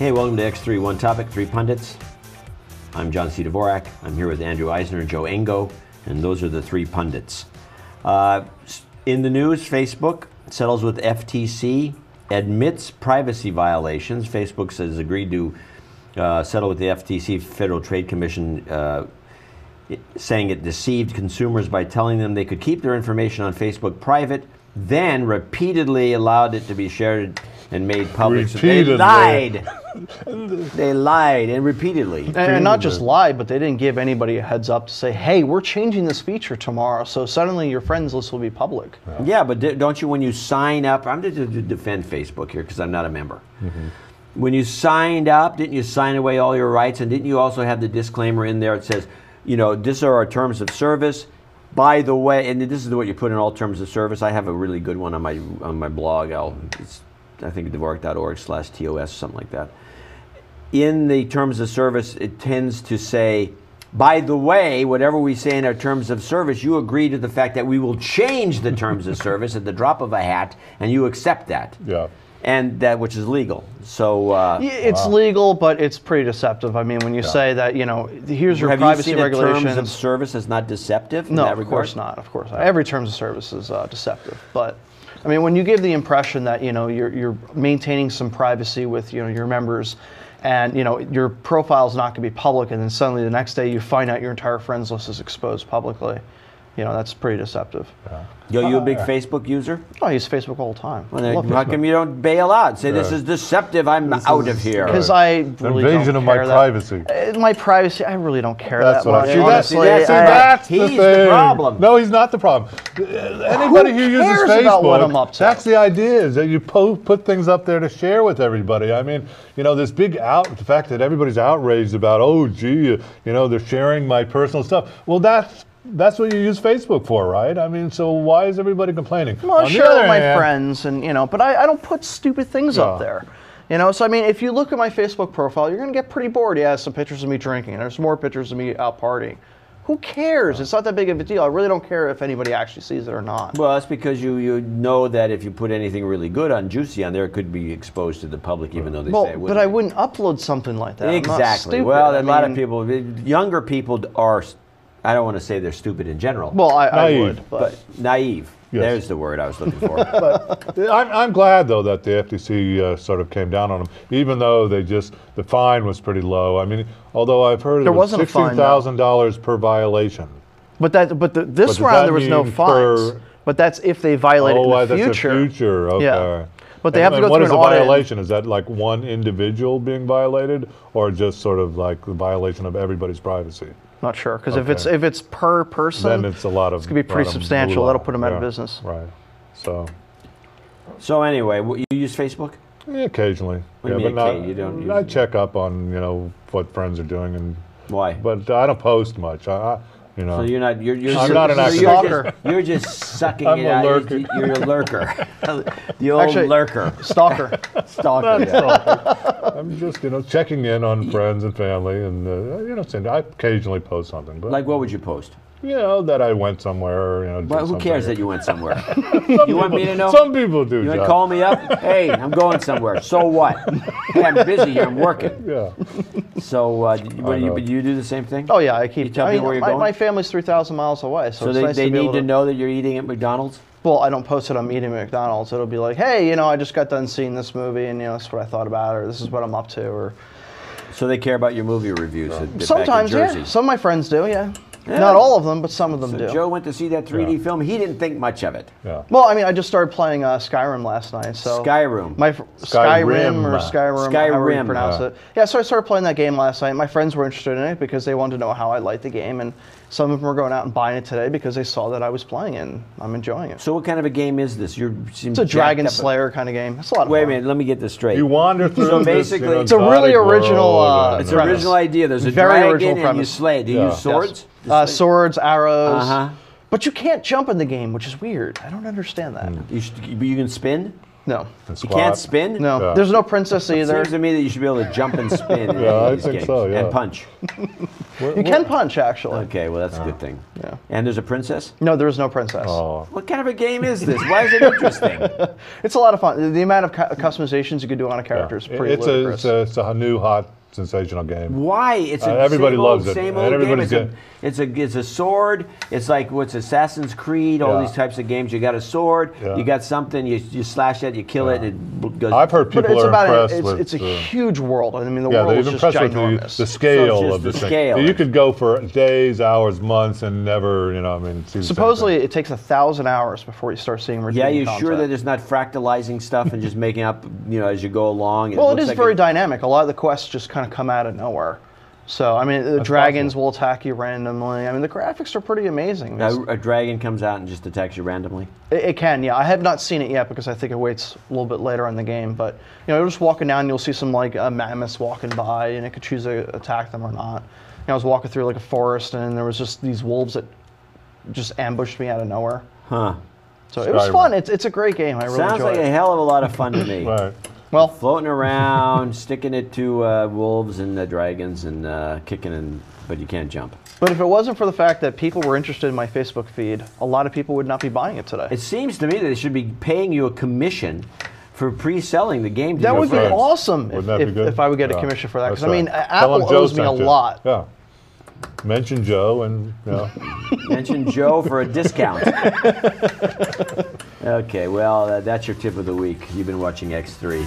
Hey, welcome to X3 One Topic, Three Pundits. I'm John C. Dvorak. I'm here with Andrew Eisner and Joe Engo, and those are the three pundits. In the news, Facebook settles with FTC, admits privacy violations. Facebook has agreed to settle with the FTC, Federal Trade Commission, saying it deceived consumers by telling them they could keep their information on Facebook private, then repeatedly allowed it to be shared and made public. So they lied. They lied, and repeatedly. And not just lied, but they didn't give anybody a heads up to say, hey, we're changing this feature tomorrow, so suddenly your friends list will be public. Yeah, but don't you, when you sign up, I'm going to defend Facebook here because I'm not a member. When you signed up, didn't you sign away all your rights, and didn't you also have the disclaimer in there? It says, you know, these are our terms of service. By the way, and this is what you put in all terms of service. I have a really good one on my blog. I think dvorak.org/TOS, something like that. In the terms of service, it tends to say, by the way, whatever we say in our terms of service, you agree to the fact that we will change the terms of service at the drop of a hat, and you accept that. Yeah. And that which is legal. So it's legal, but it's pretty deceptive. I mean, when you say that, you know, here's your privacy regulations. Terms of service is not deceptive? No, of course not. Of course not. Every terms of service is deceptive. But I mean, when you give the impression that, you know, you're maintaining some privacy with, you know, your members, and, you know, your profile is not going to be public, and then suddenly the next day you find out your entire friends list is exposed publicly, you know, that's pretty deceptive. Yo, you a big Facebook user? Oh, I use Facebook all the time. Well, then how come you don't bail out? Say, this is deceptive, I'm out of here. Because I really invasion don't of care my privacy. My privacy, I really don't care That's that what much. honestly, That's he's the problem. No, he's not the problem. Anybody who uses cares Facebook, about what I'm up to? That's the idea, is that you put things up there to share with everybody. I mean, you know, this big the fact that everybody's outraged about, oh, gee, you know, they're sharing my personal stuff. Well, that's what you use Facebook for, right? I mean, so why is everybody complaining? Well, I share with my friends, and, you know, but I don't put stupid things up there. You know, so I mean, if you look at my Facebook profile, you're going to get pretty bored. Yeah, some pictures of me drinking, and there's more pictures of me out partying. Who cares? It's not that big of a deal. I really don't care if anybody actually sees it or not. Well, that's because you know that if you put anything really good on, juicy on there, it could be exposed to the public, even though they say it wouldn't. But I wouldn't upload something like that. Exactly. Well, a lot of people, younger people are, I don't want to say they're stupid in general. Well, I would. But naive. Yes. There's the word I was looking for. But I'm glad, though, that the FTC sort of came down on them, even though the fine was pretty low. I mean, although I've heard it was $16,000 per violation. But this round there was no fines. But that's if they violate it in the future. Oh, that's the future. Okay. Yeah. But they have to go through an audit. What is a violation? Is that like one individual being violated, or just sort of like the violation of everybody's privacy? Not sure, because if it's per person, then it's a lot of. It's gonna be pretty substantial. That'll put them out of business. Right. So anyway, you use Facebook? Yeah, occasionally. You don't use I check up on, you know, what friends are doing, and why? But I don't post much. You know. So you're not. I'm not an active. You're just sucking I'm it a out. lurker. You're a lurker. The old lurker. Stalker. Stalker. Stalker. I'm just, you know, checking in on friends and family, and you know, I occasionally post something. But like, what would you post? You know, that I went somewhere. Or, you know, but who cares that you went somewhere? You want me to know? Some people do. You want to call me up? Hey, I'm going somewhere. So what? Hey, I'm busy here. I'm working. Yeah. So, do you do the same thing? Oh yeah, I keep. You tell me where you're going. My family's 3,000 miles away, so it's they, nice they to be need able to know that you're eating at McDonald's. Well, I don't post it on eating at McDonald's. It'll be like, hey, you know, I just got done seeing this movie, and you know, this is what I thought about it, or this is what I'm up to, or. So they care about your movie reviews. Sometimes, yeah. Some of my friends do, yeah. Not all of them, but some of them do. Joe went to see that 3D film. He didn't think much of it. Yeah. Well, I mean, I just started playing Skyrim last night. So Skyrim. Skyrim, however you pronounce it. Yeah, so I started playing that game last night. My friends were interested in it because they wanted to know how I liked the game, and some of them were going out and buying it today because they saw that I was playing it, and I'm enjoying it. So what kind of a game is this? It's a Dragon Slayer kind of game. It's a lot of fun. Wait a minute, let me get this straight. You wander through. So basically, this, it's a really original. It's an original idea. There's a very dragon, and you slay it. Do you use swords? Yes. Swords, arrows. But you can't jump in the game, which is weird. I don't understand that. You can spin? No. and You squat. can't spin? No. Yeah. There's no princess either. Seems to me that you should be able to jump and spin in Yeah, I these think games. so, yeah. And punch. You can punch, actually. Okay, well, that's a good thing. Yeah. And there's a princess? No, there is no princess. Oh. What kind of a game is this? Why is it interesting? It's a lot of fun. The amount of customizations you can do on a character is pretty ludicrous. It's a new hot sensational game. Why? It's a everybody same loves old, it, same and old game. everybody's It's a sword. It's like what's Assassin's Creed, all Yeah. these types of games. You got a sword, Yeah. you got something, you slash it, you kill it, and it goes. I've heard But people it's are about impressed with. it's a huge world. I mean, the Yeah, world they're is just impressed with ginormous. the scale just of the this thing. scale. You could go for days, hours, months, and never, I mean, see the same Supposedly, thing. it takes 1,000 hours before you start seeing redeeming Yeah, you content. sure that it's not fractalizing stuff and just making up, as you go along? Well, it looks is like very dynamic. A lot of the quests just kind of come out of nowhere. So, I mean, the dragons possible. will attack you randomly. I mean, the graphics are pretty amazing. A dragon comes out and just attacks you randomly. It can, yeah. I have not seen it yet because I think it waits a little bit later in the game. But, you're just walking down, you'll see some, mammoths walking by, and it could choose to attack them or not. I was walking through, a forest, and there was just these wolves that just ambushed me out of nowhere. Huh. So it was Skyrim. fun. It's a great game. I really Sounds enjoy like a it. hell of a lot of fun to me. Right. Well, Floating around, sticking it to wolves and dragons and kicking, but you can't jump. but if it wasn't for the fact that people were interested in my Facebook feed, a lot of people would not be buying it today. It seems to me that they should be paying you a commission for pre-selling the game. To That your would be friends. awesome Wouldn't that be good? if I would get a Yeah. commission for that. That's Because, I mean, right. Tell Apple them Joe owes me a sent you. lot. Yeah. Mention Joe and, Mention Joe for a discount. Okay, well, that's your tip of the week. You've been watching X3.